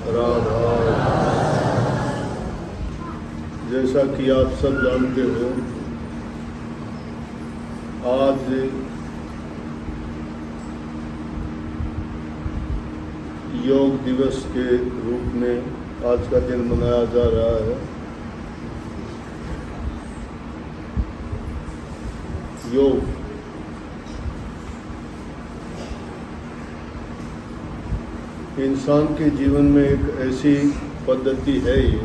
राधा। जैसा कि आप सब जानते हो, आज योग दिवस के रूप में आज का दिन मनाया जा रहा है। योग इंसान के जीवन में एक ऐसी पद्धति है ये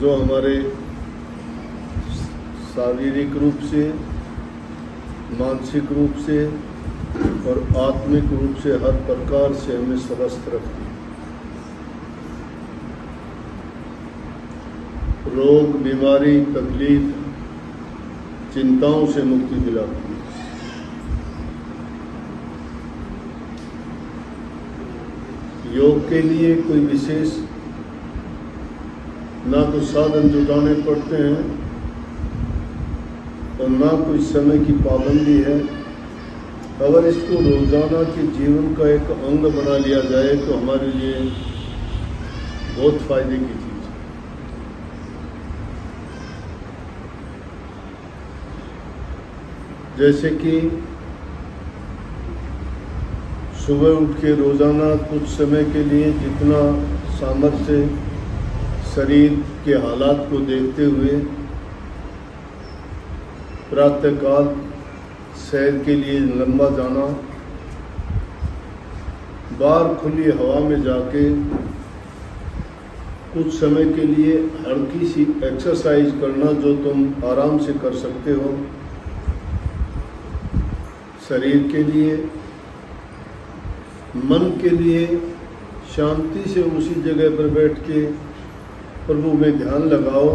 जो हमारे शारीरिक रूप से, मानसिक रूप से और आत्मिक रूप से हर प्रकार से हमें स्वस्थ रखती है। रोग, बीमारी, तकलीफ, चिंताओं से मुक्ति दिलाती है। योग के लिए कोई विशेष ना तो साधन जुटाने पड़ते हैं और ना कोई समय की पाबंदी है। अगर इसको रोजाना के जीवन का एक अंग बना लिया जाए तो हमारे लिए बहुत फायदे की चीज़ है। जैसे कि सुबह उठ के रोजाना कुछ समय के लिए जितना सामर्थ्य शरीर के हालात को देखते हुए प्रातःकाल सैर के लिए लंबा जाना, बाहर खुली हवा में जाके कुछ समय के लिए हल्की सी एक्सरसाइज करना जो तुम आराम से कर सकते हो, शरीर के लिए, मन के लिए शांति से उसी जगह पर बैठ के प्रभु में ध्यान लगाओ।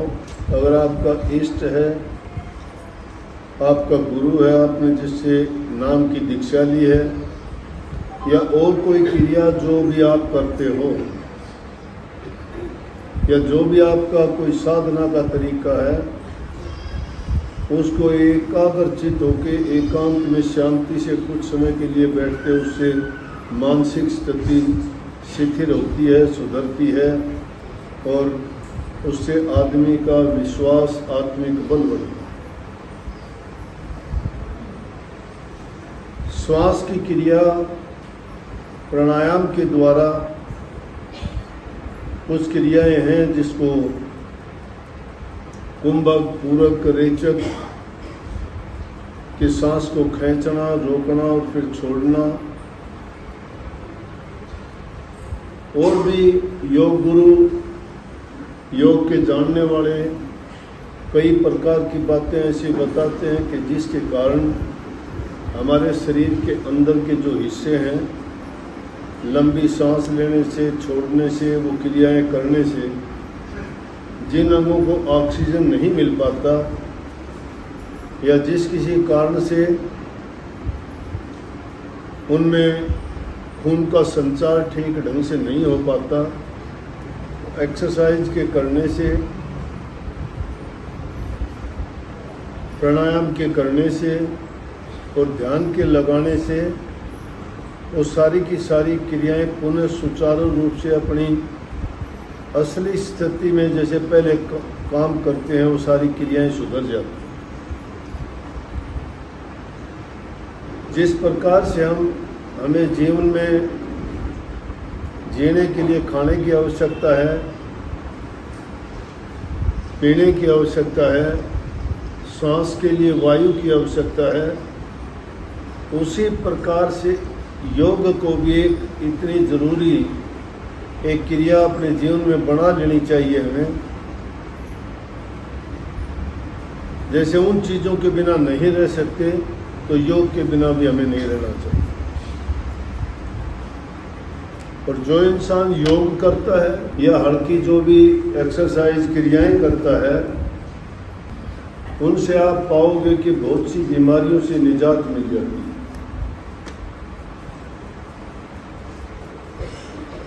अगर आपका इष्ट है, आपका गुरु है, आपने जिससे नाम की दीक्षा ली है, या और कोई क्रिया जो भी आप करते हो, या जो भी आपका कोई साधना का तरीका है, उसको एकाग्रचित होके एकांत में शांति से कुछ समय के लिए बैठते, उससे मानसिक स्थिति शिथिल होती है, सुधरती है और उससे आदमी का विश्वास, आत्मिक बल बढ़ता है। श्वास की क्रिया प्राणायाम के द्वारा कुछ क्रियाएं हैं जिसको कुंभक, पूरक, रेचक के सांस को खींचना, रोकना और फिर छोड़ना, और भी योग गुरु, योग के जानने वाले कई प्रकार की बातें ऐसी बताते हैं कि जिसके कारण हमारे शरीर के अंदर के जो हिस्से हैं, लंबी सांस लेने से, छोड़ने से, वो क्रियाएं करने से जिन अंगों को ऑक्सीजन नहीं मिल पाता या जिस किसी कारण से उनमें खून का संचार ठीक ढंग से नहीं हो पाता, एक्सरसाइज के करने से, प्राणायाम के करने से और ध्यान के लगाने से वो सारी की सारी क्रियाएं पुनः सुचारू रूप से अपनी असली स्थिति में जैसे पहले काम करते हैं, वो सारी क्रियाएं सुधर जाती हैं। जिस प्रकार से हमें जीवन में जीने के लिए खाने की आवश्यकता है, पीने की आवश्यकता है, सांस के लिए वायु की आवश्यकता है, उसी प्रकार से योग को भी एक इतनी ज़रूरी एक क्रिया अपने जीवन में बना लेनी चाहिए हमें। जैसे उन चीज़ों के बिना नहीं रह सकते, तो योग के बिना भी हमें नहीं रहना चाहिए। और जो इंसान योग करता है या हल्की जो भी एक्सरसाइज क्रियाएं करता है, उनसे आप पाओगे कि बहुत सी बीमारियों से निजात मिल जाती है।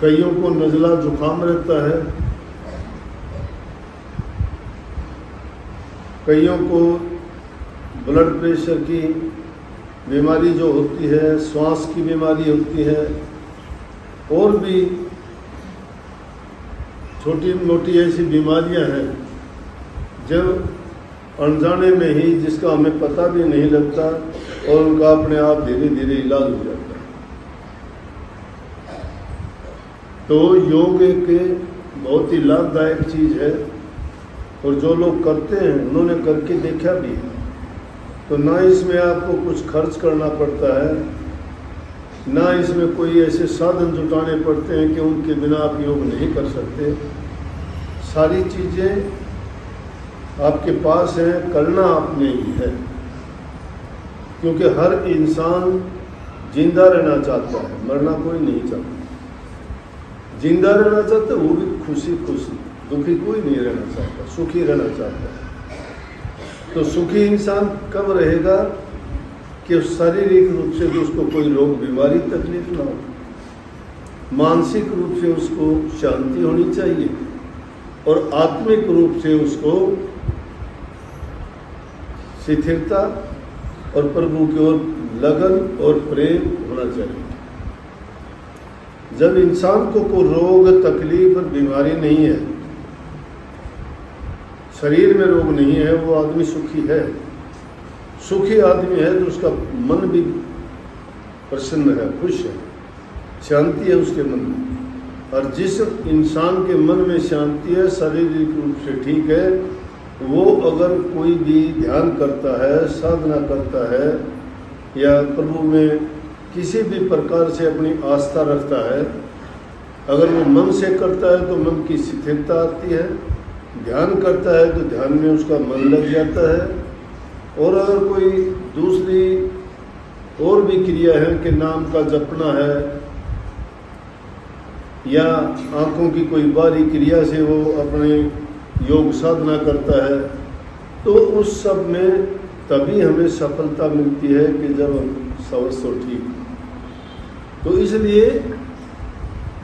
कईयों को नज़ला जुकाम रहता है, कईयों को ब्लड प्रेशर की बीमारी जो होती है, श्वास की बीमारी होती है, और भी छोटी मोटी ऐसी बीमारियां हैं जब अनजाने में ही, जिसका हमें पता भी नहीं लगता और उनका अपने आप धीरे धीरे इलाज हो जाता है। तो योग एक बहुत ही लाभदायक चीज़ है और जो लोग करते हैं उन्होंने करके देखा भी है। तो ना इसमें आपको कुछ खर्च करना पड़ता है, ना इसमें कोई ऐसे साधन जुटाने पड़ते हैं कि उनके बिना आप योग नहीं कर सकते। सारी चीज़ें आपके पास हैं, करना आपने ही है। क्योंकि हर इंसान जिंदा रहना चाहता है, मरना कोई नहीं चाहता। जिंदा रहना चाहता है वो भी खुशी खुशी, दुखी कोई नहीं रहना चाहता, सुखी रहना चाहता है। तो सुखी इंसान कब रहेगा कि शारीरिक रूप से तो उसको कोई रोग बीमारी तकलीफ ना हो, मानसिक रूप से उसको शांति होनी चाहिए और आत्मिक रूप से उसको स्थिरता और प्रभु की ओर लगन और प्रेम होना चाहिए। जब इंसान को कोई रोग तकलीफ और बीमारी नहीं है, शरीर में रोग नहीं है, वो आदमी सुखी है। सुखी आदमी है तो उसका मन भी प्रसन्न है, खुश है, शांति है उसके मन में। और जिस इंसान के मन में शांति है, शारीरिक रूप से ठीक है, वो अगर कोई भी ध्यान करता है, साधना करता है या प्रभु में किसी भी प्रकार से अपनी आस्था रखता है, अगर वो मन से करता है तो मन की स्थिरता आती है, ध्यान करता है तो ध्यान में उसका मन लग जाता है। और अगर कोई दूसरी और भी क्रिया है कि नाम का जपना है या आँखों की कोई बाहरी क्रिया से वो अपने योग साधना करता है, तो उस सब में तभी हमें सफलता मिलती है कि जब हम स्वस्थ ठीक। तो इसलिए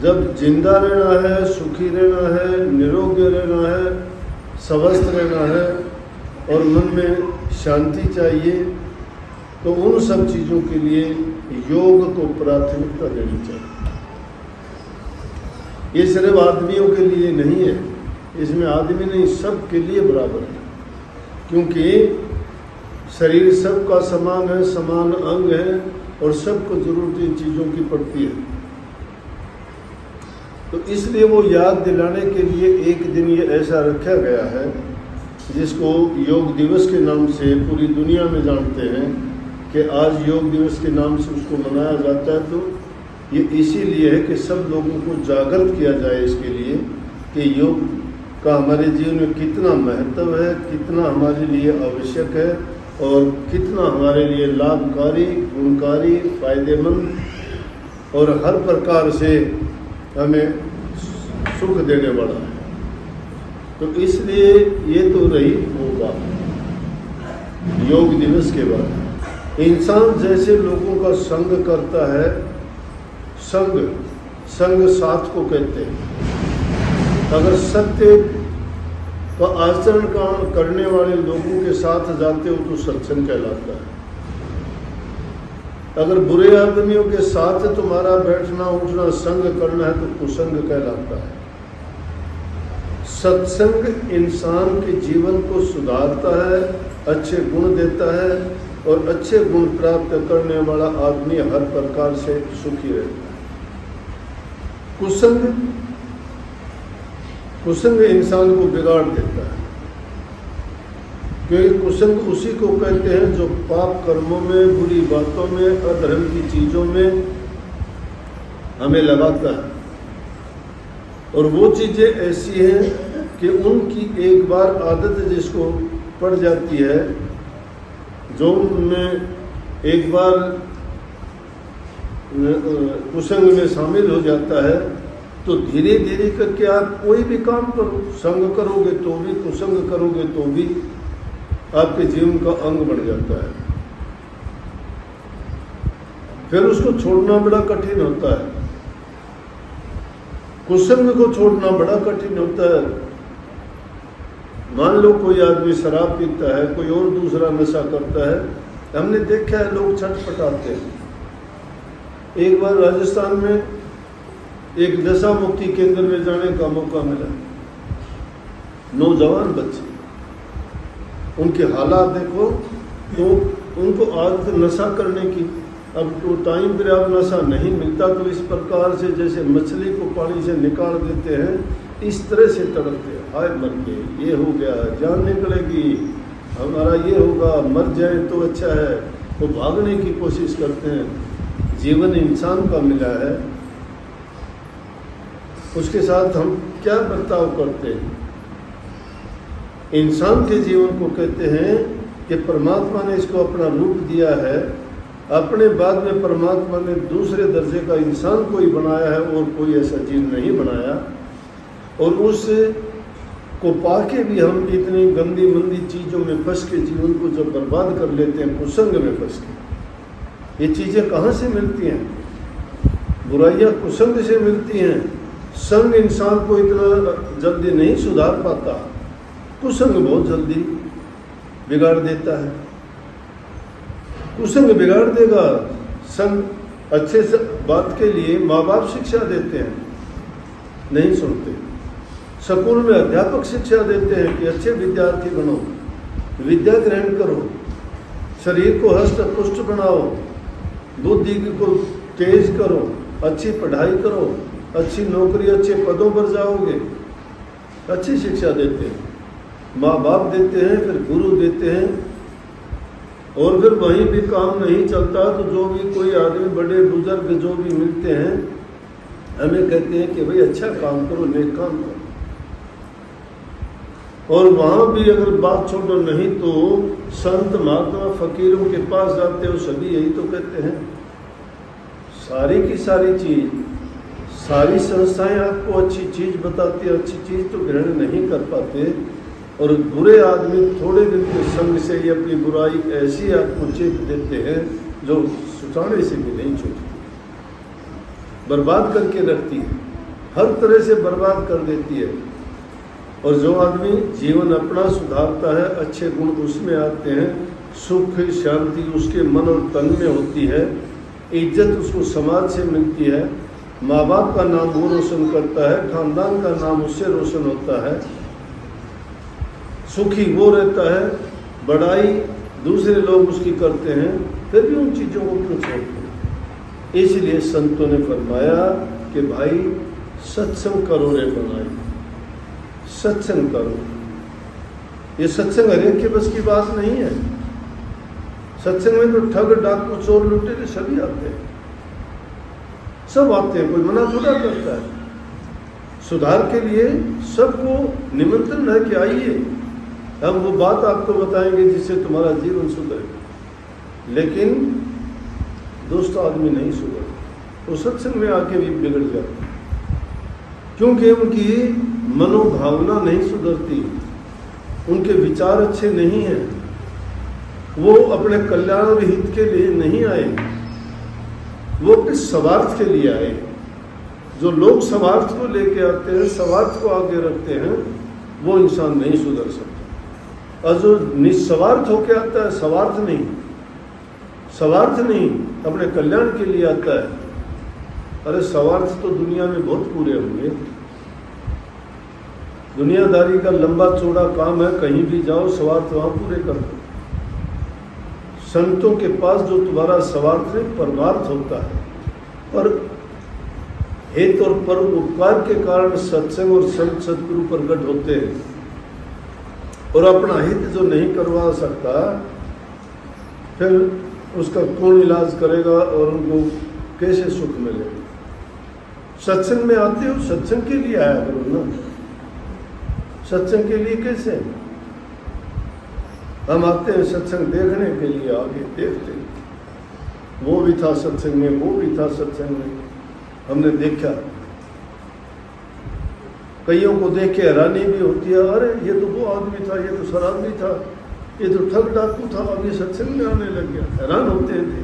जब जिंदा रहना है, सुखी रहना है, निरोगी रहना है, स्वस्थ रहना है और मन में शांति चाहिए, तो उन सब चीज़ों के लिए योग को प्राथमिकता देनी चाहिए। ये सिर्फ आदमियों के लिए नहीं है, इसमें आदमी नहीं, सब के लिए बराबर है। क्योंकि शरीर सबका समान है, समान अंग है और सबको जरूरत इन चीज़ों की पड़ती है। तो इसलिए वो याद दिलाने के लिए एक दिन ये ऐसा रखा गया है जिसको योग दिवस के नाम से पूरी दुनिया में जानते हैं कि आज योग दिवस के नाम से उसको मनाया जाता है। तो ये इसीलिए है कि सब लोगों को जागृत किया जाए इसके लिए कि योग का हमारे जीवन में कितना महत्व है, कितना हमारे लिए आवश्यक है और कितना हमारे लिए लाभकारी, गुणकारी, फायदेमंद और हर प्रकार से हमें सुख देने वाला है। तो इसलिए ये तो रही वो बात योग दिवस के बाद। इंसान जैसे लोगों का संग करता है, संग साथ को कहते हैं। अगर सत्य का आचरण करने वाले लोगों के साथ जाते हो तो सत्संग कहलाता है। अगर बुरे आदमियों के साथ तुम्हारा बैठना उठना संग करना है तो कुसंग कहलाता है। सत्संग इंसान के जीवन को सुधारता है, अच्छे गुण देता है और अच्छे गुण प्राप्त करने वाला आदमी हर प्रकार से सुखी रहता है। कुसंग इंसान को बिगाड़ देता है, क्योंकि कुसंग उसी को कहते हैं जो पाप कर्मों में, बुरी बातों में, अधर्म की चीज़ों में हमें लगाता है। और वो चीज़ें ऐसी हैं कि उनकी एक बार आदत जिसको पड़ जाती है, जो उनमें एक बार कुसंग में शामिल हो जाता है, तो धीरे धीरे करके आप कोई भी काम करो, संग करोगे तो भी, कुसंग करोगे तो भी आपके जीवन का अंग बन जाता है। फिर उसको छोड़ना बड़ा कठिन होता है। कुसंग को छोड़ना बड़ा कठिन होता है। मान लो कोई आदमी शराब पीता है, कोई और दूसरा नशा करता है, हमने देखा है लोग छटपटाते हैं। एक बार राजस्थान में एक दशा मुक्ति केंद्र में जाने का मौका मिला। नौजवान बच्चे, उनके हालात देखो तो उनको आदत नशा करने की। अब तो टाइम पर अब नशा नहीं मिलता तो इस प्रकार से जैसे मछली को पानी से निकाल देते हैं, इस तरह से तड़पते हैं, हाय मर गए, ये हो गया, जान निकलेगी, हमारा ये होगा, मर जाए तो अच्छा है। वो भागने की कोशिश करते हैं। जीवन इंसान का मिला है, उसके साथ हम क्या बर्ताव करते हैं। इंसान के जीवन को कहते हैं कि परमात्मा ने इसको अपना रूप दिया है, अपने बाद में परमात्मा ने दूसरे दर्जे का इंसान कोई बनाया है और कोई ऐसा जीव नहीं बनाया। और उस को पाके भी हम इतनी गंदी मंदी चीज़ों में फंस के जीवन को जब बर्बाद कर लेते हैं, कुसंग में फंस के। ये चीज़ें कहाँ से मिलती हैं? बुराइयाँ कुसंग से मिलती हैं। संग इंसान को इतना जल्दी नहीं सुधार पाता, कुसंग बहुत जल्दी बिगाड़ देता है। कुसंग बिगाड़ देगा। संग अच्छे से बात के लिए माँ बाप शिक्षा देते हैं, नहीं सुनते। स्कूल में अध्यापक शिक्षा देते हैं कि अच्छे विद्यार्थी बनो, विद्या ग्रहण करो, शरीर को हष्ट पुष्ट बनाओ, बुद्धि को तेज करो, अच्छी पढ़ाई करो, अच्छी नौकरी, अच्छे पदों पर जाओगे। अच्छी शिक्षा देते हैं, माँ बाप देते हैं, फिर गुरु देते हैं। और फिर वहीं भी काम नहीं चलता तो जो भी कोई आदमी, बड़े बुजुर्ग जो भी मिलते हैं, हमें कहते हैं कि भाई अच्छा काम करो, नेक काम करो। और वहाँ भी अगर बात छोड़ो नहीं तो संत महात्मा फकीरों के पास जाते हो, सभी यही तो कहते हैं। सारी की सारी चीज़, सारी संस्थाएं आपको अच्छी चीज़ बताती है, अच्छी चीज़ तो ग्रहण नहीं कर पाते। और बुरे आदमी थोड़े दिन के संग से ही अपनी बुराई ऐसी आपको चेत देते हैं जो सुटाने से भी नहीं छूटती, बर्बाद करके रखती है, हर तरह से बर्बाद कर देती है। और जो आदमी जीवन अपना सुधारता है, अच्छे गुण उसमें आते हैं, सुख शांति उसके मन और तन में होती है, इज्जत उसको समाज से मिलती है, माँ बाप का नाम वो रोशन करता है, खानदान का नाम उससे रोशन होता है, सुखी वो रहता है, बड़ाई दूसरे लोग उसकी करते हैं, फिर भी उन चीज़ों को क्यों छोड़ते हैं? इसलिए संतों ने फरमाया कि भाई सत्संग करो रे बनाई, सत्संग करो। ये सत्संग हरेक के बस की बात नहीं है। सत्संग में तो ठग, डाकू, चोर, लुटेरे सभी आते हैं, सब आते हैं, कोई मना थोड़ा करता है। सुधार के लिए सबको निमंत्रण है कि आइए, हम वो बात आपको बताएंगे जिससे तुम्हारा जीवन सुधरे। लेकिन दोस्त आदमी नहीं सुधर, वो सत्संग में आके भी बिगड़ जाते, क्योंकि उनकी मनोभावना नहीं सुधरती, उनके विचार अच्छे नहीं हैं, वो अपने कल्याण और हित के लिए नहीं आए, वो अपने स्वार्थ के लिए आए। जो लोग स्वार्थ को लेके आते हैं, स्वार्थ को आगे रखते हैं, वो इंसान नहीं सुधर सकता। और जो निस्वार्थ होके आता है, स्वार्थ नहीं, अपने कल्याण के लिए आता है। अरे स्वार्थ तो दुनिया में बहुत पूरे होंगे, दुनियादारी का लंबा चौड़ा काम है, कहीं भी जाओ स्वार्थ वहाँ पूरे कर दो। संतों के पास जो तुम्हारा स्वार्थ है परमार्थ होता है, पर हित और पर उपकार के कारण सत्संग और संत सदगुरु प्रकट होते हैं। और अपना हित जो नहीं करवा सकता, फिर उसका कौन इलाज करेगा और उनको कैसे सुख मिलेगा? सत्संग में आते हो, सत्संग के लिए आया करो ना। सत्संग के लिए कैसे? हम आते हैं सत्संग देखने के लिए, आगे देखते हैं, वो भी था सत्संग में, वो भी था सत्संग में, हमने देखा। कईयों को देख के हैरानी भी होती है, अरे ये तो वो आदमी था, ये तो शराबी था, ये तो ठग डाकू था, अब ये सत्संग में आने लग गया। हैरान होते हैं।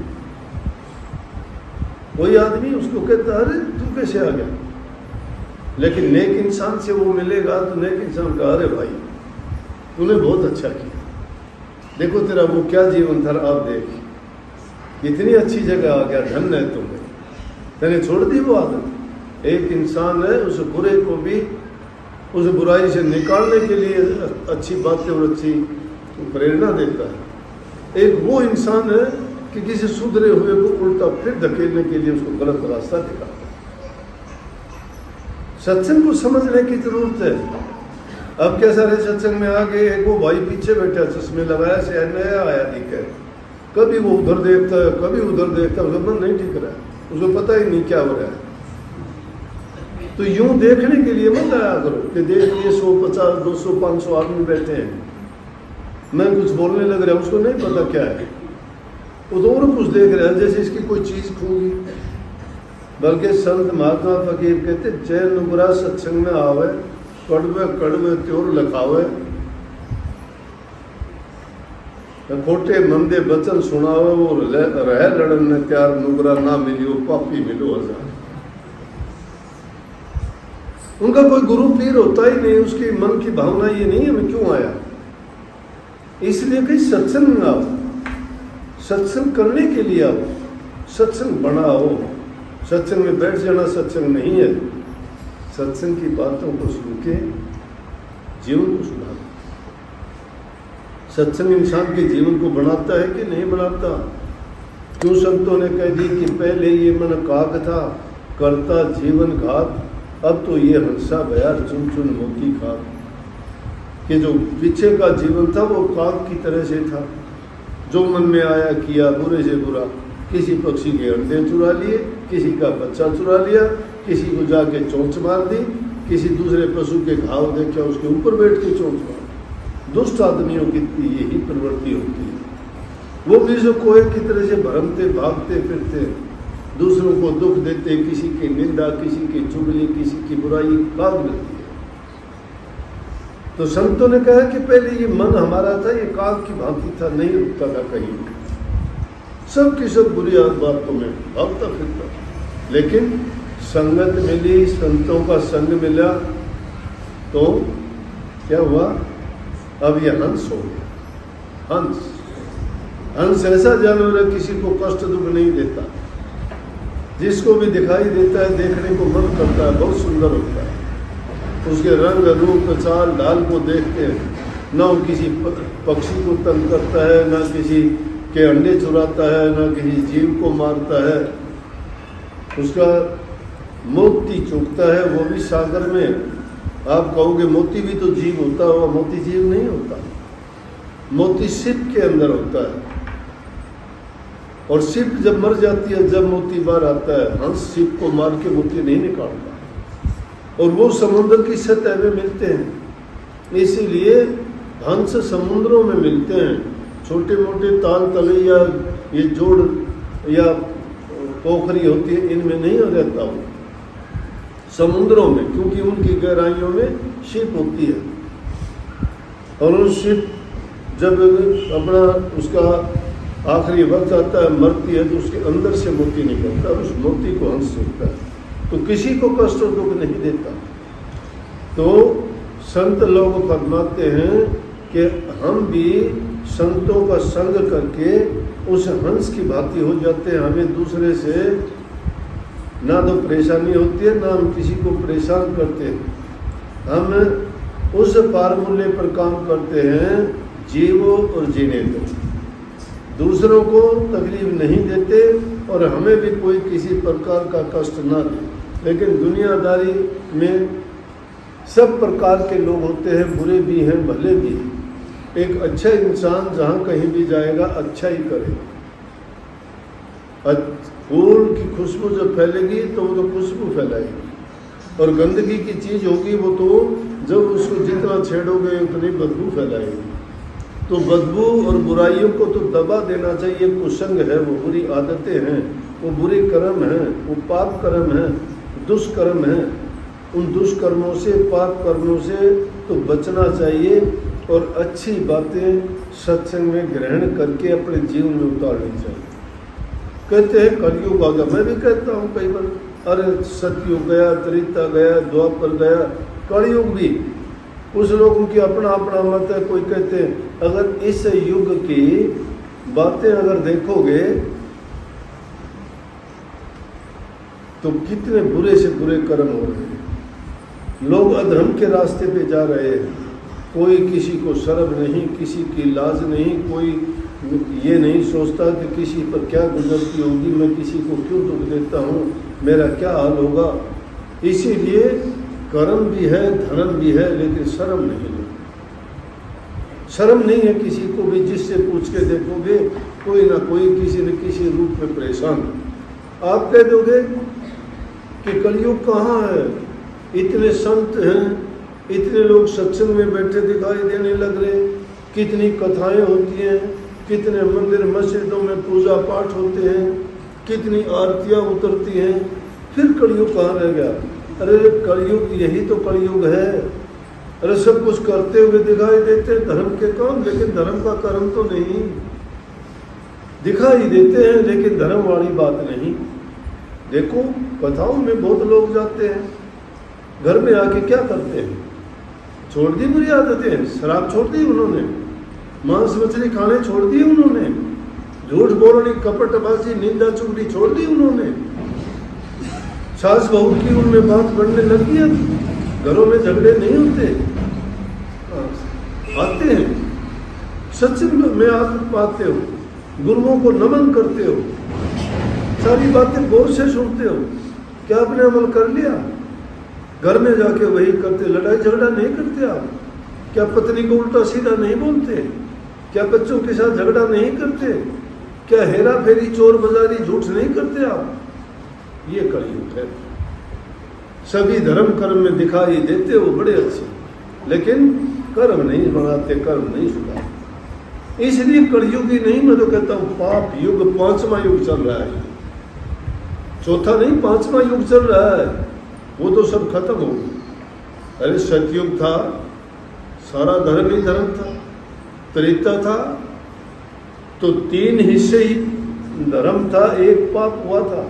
कोई आदमी उसको कहता है अरे तू कैसे आ गया? लेकिन नेक इंसान से वो मिलेगा तो नेक इंसान का अरे भाई तूने बहुत अच्छा किया, देखो तेरा वो क्या जीवन था, आप देख इतनी अच्छी जगह आ गया, धन्य है तुम्हें, मैंने छोड़ दी वो आदत। एक इंसान है, उस बुरे को भी उस बुराई से निकालने के लिए अच्छी बातें और अच्छी प्रेरणा देता है। एक वो इंसान है कि किसी सुधरे हुए को उल्टा फिर धकेलने के लिए उसको गलत रास्ता दिखाता है। सत्संग को समझने की जरूरत है। अब क्या सारे सत्संग में आगे एक वो भाई पीछे बैठा चश्मे लगाया से नया आया दिखे, कभी वो उधर देखता है कभी उधर देखता है, उसका मन नहीं ठीक रहा है, उसको पता ही नहीं क्या हो रहा है। तो यूं देखने के लिए मत आया करो कि देखिए 100, 50, 200, 500 आदमी बैठे हैं, मैं कुछ बोलने लग रहा हूं, उसको नहीं पता क्या है, वो तो और कुछ देख रहा है जैसे इसकी कोई चीज खूगी। बल्कि संत महात्मा फकीर कहते जय नुगरा सत्संग में आवे, कड़वे कड़वे त्योर लखावे, खोटे मंदे बचन सुनावे, वो रह लड़न ने त्यार नुगरा ना मिलियो पापी मिलो हजार। उनका कोई गुरु पीर होता ही नहीं, उसकी मन की भावना ये नहीं है मैं क्यों आया। इसलिए कहीं सत्संग में आओ, सत्संग करने के लिए आओ, सत्संग बनाओ। सत्संग में बैठ जाना सत्संग नहीं है। सत्संग की बातों को सुन के जीवन को सुधारो। सत्संग इंसान के जीवन को बनाता है कि नहीं बनाता। क्यों संतों ने कह दी कि पहले ये मन काग था करता जीवन घात, अब तो ये हंसा भया चुन चुन मोती खाक। कि जो पीछे का जीवन था वो काग की तरह से था, जो मन में आया किया, बुरे से बुरा, किसी पक्षी के अंडे चुरा लिए, किसी का बच्चा चुरा लिया, किसी को जाके चोंच मार दी, किसी दूसरे पशु के घाव देखा उसके ऊपर बैठ के चोंच मार। दुष्ट आदमियों की यही प्रवृत्ति होती है। वो भी जो कोए की तरह से भरमते भागते फिरते, दूसरों को दुख देते, किसी की निंदा, किसी की चुगली, किसी की बुराई काग मिलती है। तो संतों ने कहा कि पहले ये मन हमारा था, ये काग की भांति था, नहीं रुकता था कहीं, सब की सब बुरी बातों में भागता फिरता। लेकिन संगत मिली, संतों का संग मिला तो क्या हुआ, अब ये हंस हो गया। हंस ऐसा जानवर है किसी को कष्ट दुख नहीं देता, जिसको भी दिखाई देता है देखने को मन करता है, बहुत सुंदर होता है। उसके रंग रूप चाल ढाल को देखते हैं, ना वो किसी पक्षी को तंग करता है, ना किसी के अंडे चुराता है, ना किसी जीव को मारता है। उसका मोती चुगता है, वो भी सागर में। आप कहोगे मोती भी तो जीव होता होगा, मोती जीव नहीं होता, मोती सिप के अंदर होता है। और सिप जब मर जाती है, जब मोती बाहर आता है, हंस सिप को मार के मोती नहीं निकालता, और वो समुद्र की सतह में मिलते हैं। इसीलिए हंस समुद्रों में मिलते हैं। छोटे मोटे ताल तले या ये जोड़ या पोखरी होती है, इनमें नहीं हो जाता वो, समुद्रों में, क्योंकि उनकी गहराइयों में शिप होती है। और उस शिप जब अपना उसका आखिरी वक्त आता है, मरती है, तो उसके अंदर से मोती निकलता है, उस मोती को हंस सकता है, तो किसी को कष्ट और दुख नहीं देता। तो संत लोग फरमाते हैं कि हम भी संतों का संग करके उस हंस की भांति हो जाते हैं। हमें दूसरे से ना तो परेशानी होती है, ना हम किसी को परेशान करते हैं। हम उस फार्मूले पर काम करते हैं, जीवो और जीने दो, दूसरों को तकलीफ नहीं देते और हमें भी कोई किसी प्रकार का कष्ट ना दे। लेकिन दुनियादारी में सब प्रकार के लोग होते हैं, बुरे भी हैं भले भी हैं। एक अच्छा इंसान जहाँ कहीं भी जाएगा अच्छा ही करेगा। फूल की खुशबू जब फैलेगी तो वो तो खुशबू फैलाएगी, और गंदगी की चीज़ होगी वो तो जब उसको जितना छेड़ोगे उतनी बदबू फैलाएगी। तो बदबू और बुराइयों को तो दबा देना चाहिए। कुसंग है, वो बुरी आदतें हैं, वो बुरे कर्म हैं, वो पाप कर्म हैं, दुष्कर्म हैं। उन दुष्कर्मों से, पाप कर्मों से तो बचना चाहिए और अच्छी बातें सत्संग में ग्रहण करके अपने जीवन में उतारनी चाहिए। कहते हैं कलयुग आ गया, मैं भी कहता हूँ कई बार, अरे सतयुग गया, त्रेता गया, द्वापर गया, कलयुग भी। कुछ लोगों की अपना अपना मत है। कोई कहते हैं अगर इस युग की बातें अगर देखोगे तो कितने बुरे से बुरे कर्म हो रहे हैं। लोग अधर्म के रास्ते पे जा रहे हैं, कोई किसी को शर्म नहीं, किसी की लाज नहीं, कोई ये नहीं सोचता कि किसी पर क्या गुजरती होगी, मैं किसी को क्यों दुख देता हूँ, मेरा क्या हाल होगा। इसीलिए कर्म भी है, धर्म भी है, लेकिन शर्म नहीं है। शर्म नहीं है किसी को भी, जिससे पूछ के देखोगे कोई ना कोई किसी न किसी रूप में परेशान। आप कह दोगे कि कलयुग कहाँ है, इतने संत हैं, इतने लोग सत्संग में बैठे दिखाई देने लग रहे, कितनी कथाएं होती हैं, कितने मंदिर मस्जिदों में पूजा पाठ होते हैं, कितनी आरतियां उतरती हैं, फिर कलयुग कहाँ रह गया। अरे कलयुग यही तो कलयुग है। अरे सब कुछ करते हुए दिखाई देते हैं धर्म के काम, लेकिन धर्म का कर्म तो नहीं दिखाई देते हैं, लेकिन धर्म वाली बात नहीं। देखो कथाओं में बहुत लोग जाते हैं, घर में आके क्या करते हैं, छोड़ दी बुरी आदतें, शराब छोड़ दी उन्होंने, मांस मछली खाने छोड़ दिए उन्होंने, झूठ बोलने, कपटबाजी, निंदा चुगली छोड़ दी उन्होंने, सास बहू की उनमें बात बढ़ने लगी है, घरों में झगड़े नहीं होते, आते हैं सत्संग में आकर पाते हो, गुरुओं को नमन करते हो, सारी बातें गौर से सुनते हो, क्या आपने अमल कर लिया? घर में जाके वही करते, लड़ाई झगड़ा नहीं करते आप? क्या पत्नी को उल्टा सीधा नहीं बोलते? क्या बच्चों के साथ झगड़ा नहीं करते? क्या हेरा फेरी, चोर बाजारी, झूठ नहीं करते आप? ये कलयुग है। सभी धर्म कर्म में दिखाई देते हो बड़े अच्छे, लेकिन कर्म नहीं बनाते, कर्म नहीं सुधारते। इसलिए कलयुग ही नहीं, मैं तो कहता हूँ पाप युग, 5वां युग चल रहा है, चौथा नहीं 5वां युग चल रहा है। वो तो सब खत्म हो गया। अरे सतयुग था, सारा धर्म ही धर्म था। त्रेता था तो 3 हिस्से ही धर्म था, 1 पाप हुआ था।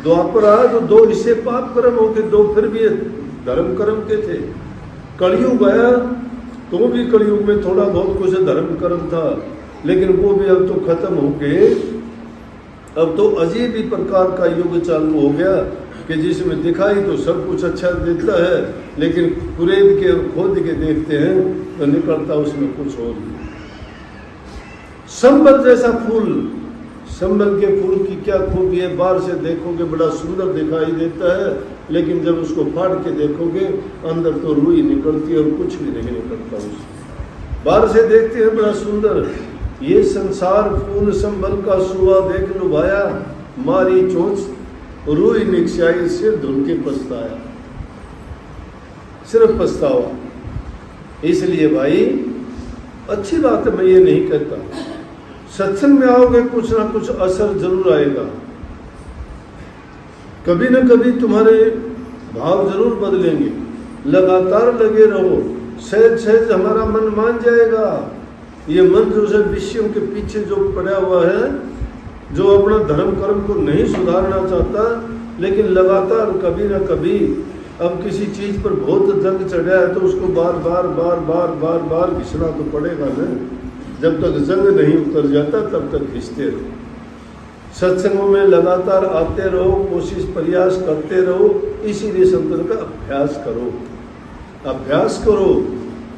द्वापर आया तो 2 हिस्से पाप कर्म हो गए, 2 फिर भी धर्म कर्म के थे। कलयुग आया तो भी कलयुग में थोड़ा बहुत कुछ धर्म कर्म था, लेकिन वो भी अब तो खत्म हो गए। अब तो अजीब ही प्रकार का युग चालू हो गया कि जिसमें दिखाई तो सब कुछ अच्छा देता है, लेकिन कुरेद के खोद के देखते हैं तो निकलता उसमें कुछ और नहीं। संबल जैसा फूल, संबल के फूल की क्या खूबी है, बाहर से देखोगे बड़ा सुंदर दिखाई देता है, लेकिन जब उसको फाड़ के देखोगे अंदर तो रुई निकलती है और कुछ भी नहीं निकलता उससे। बाहर से देखते हैं बड़ा सुंदर, ये संसार फूल संबल का सुआ देख लुभाया, मारी चोंच रूई निकसाई, सिर धुल के पछताया, सिर्फ पछतावा। इसलिए भाई अच्छी बात है, मैं ये नहीं कहता, सत्संग में आओगे कुछ ना कुछ असर जरूर आएगा, कभी ना कभी तुम्हारे भाव जरूर बदलेंगे। लगातार लगे रहो, सहज सहज हमारा मन मान जाएगा। ये मन जो है विषयों के पीछे जो पड़ा हुआ है, जो अपना धर्म कर्म को नहीं सुधारना चाहता, लेकिन लगातार कभी ना कभी अब किसी चीज पर बहुत जंग चढ़ा है तो उसको बार बार बार बार बार बार घिसना तो पड़ेगा ना। जब तक जंग नहीं उतर जाता तब तक घिसते रहो। सत्संगों में लगातार आते रहो, कोशिश प्रयास करते रहो। इसीलिए संतन का अभ्यास करो, अभ्यास करो,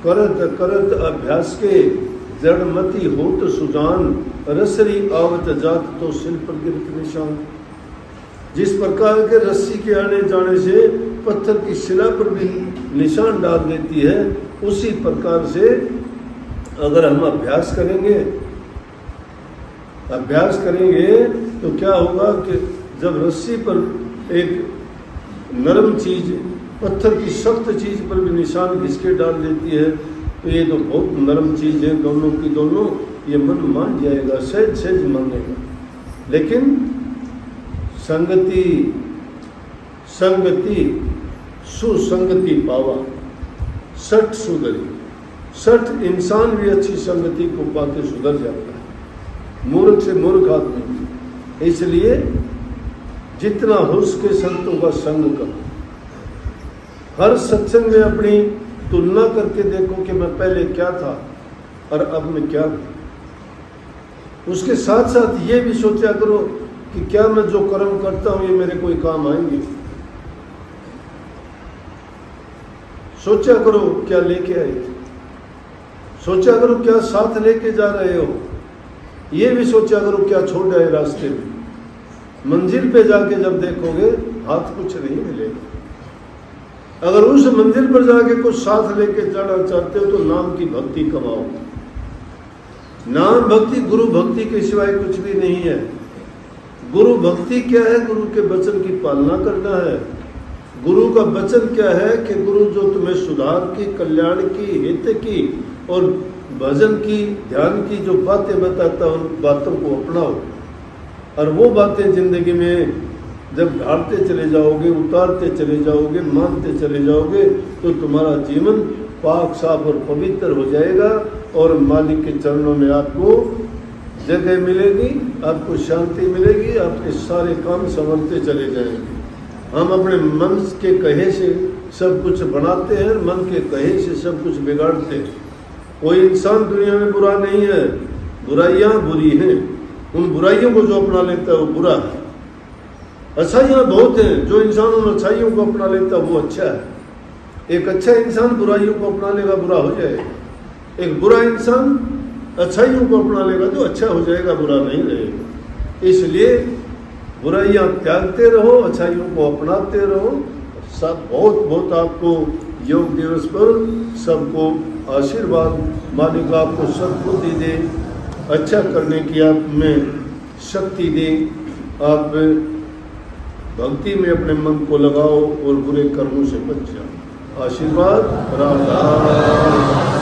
करत करत अभ्यास के जड़मती होत सुजान, रसरी आवत जात तो सिल पर गिरत निशान। जिस प्रकार के रस्सी के आने जाने से पत्थर की शिला पर भी निशान डाल देती है, उसी प्रकार से अगर हम अभ्यास करेंगे तो क्या होगा कि जब रस्सी पर एक नरम चीज, पत्थर की सख्त चीज पर भी निशान घिस के डाल देती है, तो ये तो बहुत नरम चीज है, दोनों की दोनों, ये मन मान जाएगा, सहज सहज मानेगा। लेकिन संगति संगति सुसंगति पावा, सठ सुधरी। सठ इंसान भी अच्छी संगति को पाके सुधर जाता है, मूर्ख से मूर्ख आदमी। इसलिए जितना हो सके संतों का संग करो। हर सत्संग में अपनी तुलना करके देखो कि मैं पहले क्या था और अब मैं क्या हूं। उसके साथ साथ ये भी सोचा करो कि क्या मैं जो कर्म करता हूं ये मेरे कोई काम आएंगे। सोचा करो क्या लेके आए थे, सोचा करो क्या साथ लेके जा रहे हो, ये भी सोचा करो क्या छोड़ आए रास्ते में। मंजिल पे जाके जब देखोगे हाथ कुछ नहीं मिलेगा। अगर उस मंजिल पर जाके कुछ साथ लेके जाना चाहते हो तो नाम की भक्ति कमाओ। नाम भक्ति गुरु भक्ति के सिवाय कुछ भी नहीं है। गुरु भक्ति क्या है? गुरु के वचन की पालना करना है। गुरु का वचन क्या है कि गुरु जो तुम्हें सुधार की, कल्याण की, हित की और भजन की, ध्यान की जो बातें बताता है उन बातों को अपनाओ। और वो बातें जिंदगी में जब ढालते चले जाओगे, उतारते चले जाओगे, मानते चले जाओगे तो तुम्हारा जीवन पाक साफ और पवित्र हो जाएगा और मालिक के चरणों में आपको जगह मिलेगी, आपको शांति मिलेगी, आपके सारे काम संवरते चले जाएंगे। हम अपने मन के कहे से सब कुछ बनाते हैं, मन के कहे से सब कुछ बिगाड़ते हैं। कोई इंसान दुनिया में बुरा नहीं है, बुराइयां बुरी हैं। उन बुराइयों को जो अपना लेता है वो बुरा है। अच्छाइयाँ बहुत हैं, जो इंसान उन अच्छाइयों को अपना लेता है वो अच्छा है। एक अच्छा इंसान बुराइयों को अपना लेगा बुरा हो जाएगा, एक बुरा इंसान अच्छाइयों को अपना लेगा तो अच्छा हो जाएगा, बुरा नहीं रहेगा। इसलिए बुराइयां त्यागते रहो, अच्छाइयों को अपनाते रहो। सब बहुत बहुत आपको योग दिवस पर सबको आशीर्वाद, मालिक आपको सद्बुद्धि दे, अच्छा करने की आप में शक्ति दे। आप भक्ति में अपने मन को लगाओ और बुरे कर्मों से बच जाओ। आशीर्वाद राधा।